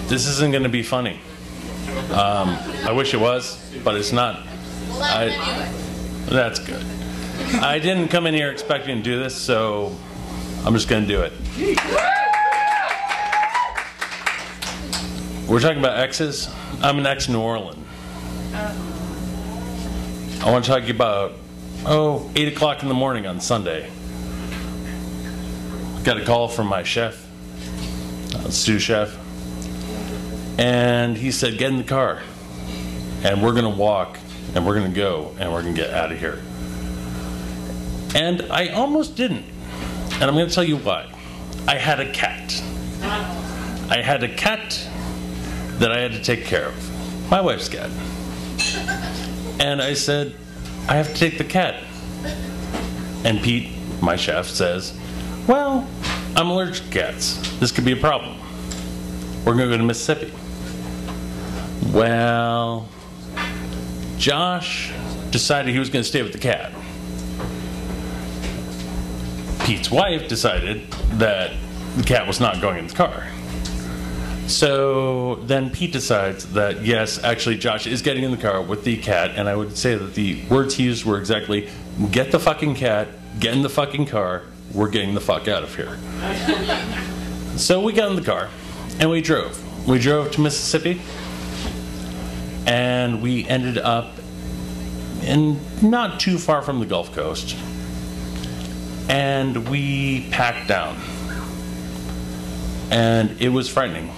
This isn't going to be funny. I wish it was, but it's not. That's good. I didn't come in here expecting to do this, so I'm just going to do it. We're talking about exes. I'm an ex-New Orleans. I want to talk to you about, 8 o'clock in the morning on Sunday. Got a call from my chef, sous chef, and he said, get in the car, and we're going to walk, and we're going to go, and we're going to get out of here. And I almost didn't, and I'm going to tell you why. I had a cat. I had a cat that I had to take care of, my wife's cat. And I said, I have to take the cat. And Pete, my chef, says, well, I'm allergic to cats. This could be a problem. We're going to go to Mississippi. Well, Josh decided he was going to stay with the cat. Pete's wife decided that the cat was not going in the car. So then Pete decides that, yes, actually Josh is getting in the car with the cat, and I would say that the words he used were exactly, get the fucking cat, get in the fucking car, we're getting the fuck out of here. So we got in the car, and we drove. We drove to Mississippi, and we ended up in not too far from the Gulf Coast, and we packed down. And it was frightening.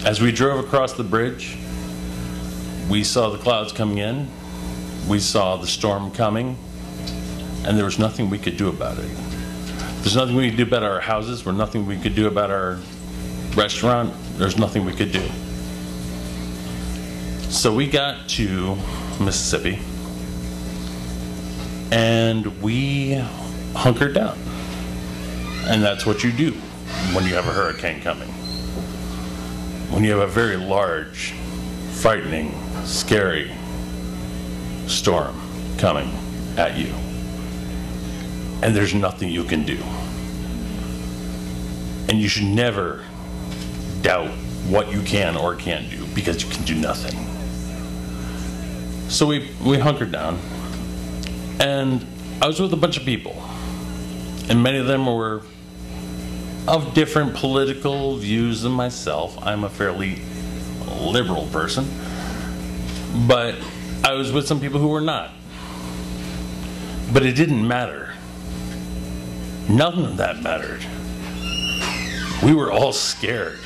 As we drove across the bridge, we saw the clouds coming in, we saw the storm coming, and there was nothing we could do about it. There's nothing we could do about our houses, there's nothing we could do about our restaurant, there's nothing we could do. So we got to Mississippi, and we hunkered down. And that's what you do when you have a hurricane coming. When you have a very large, frightening, scary storm coming at you, and there's nothing you can do. And you should never doubt what you can or can't do, because you can do nothing. So we hunkered down, and I was with a bunch of people, and many of them were of different political views than myself. I'm a fairly liberal person, but I was with some people who were not. But it didn't matter. None of that mattered. We were all scared.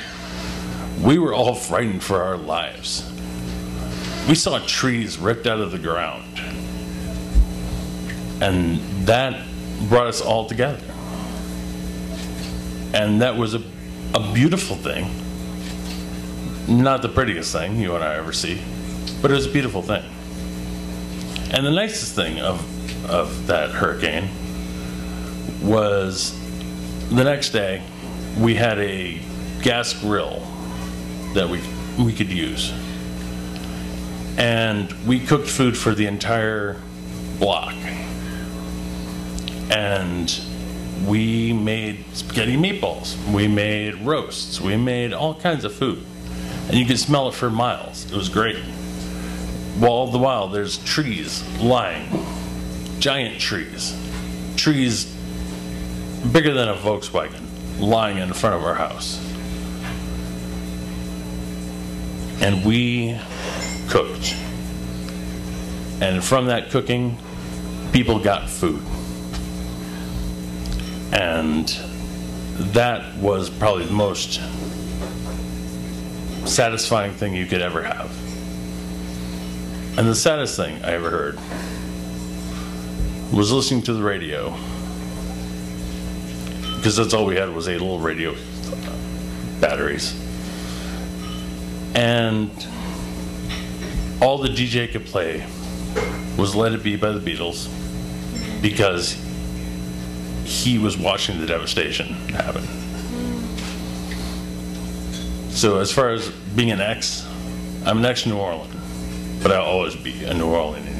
We were all frightened for our lives. We saw trees ripped out of the ground, and that brought us all together. And that was a beautiful thing. Not the prettiest thing you and I ever see, but it was a beautiful thing. And the nicest thing of that hurricane was the next day we had a gas grill that we could use. And we cooked food for the entire block. And we made spaghetti meatballs, we made roasts, we made all kinds of food. And you could smell it for miles. It was great. Well, all the while there's trees lying, giant trees bigger than a Volkswagen, lying in front of our house. And we cooked. And from that cooking, people got food. And that was probably the most satisfying thing you could ever have. And the saddest thing I ever heard was listening to the radio, because that's all we had was 8 little radio batteries. And all the DJ could play was Let It Be by the Beatles, because he was watching the devastation happen. So as far as being an ex, I'm an ex-New Orleans, but I'll always be a New Orleanian.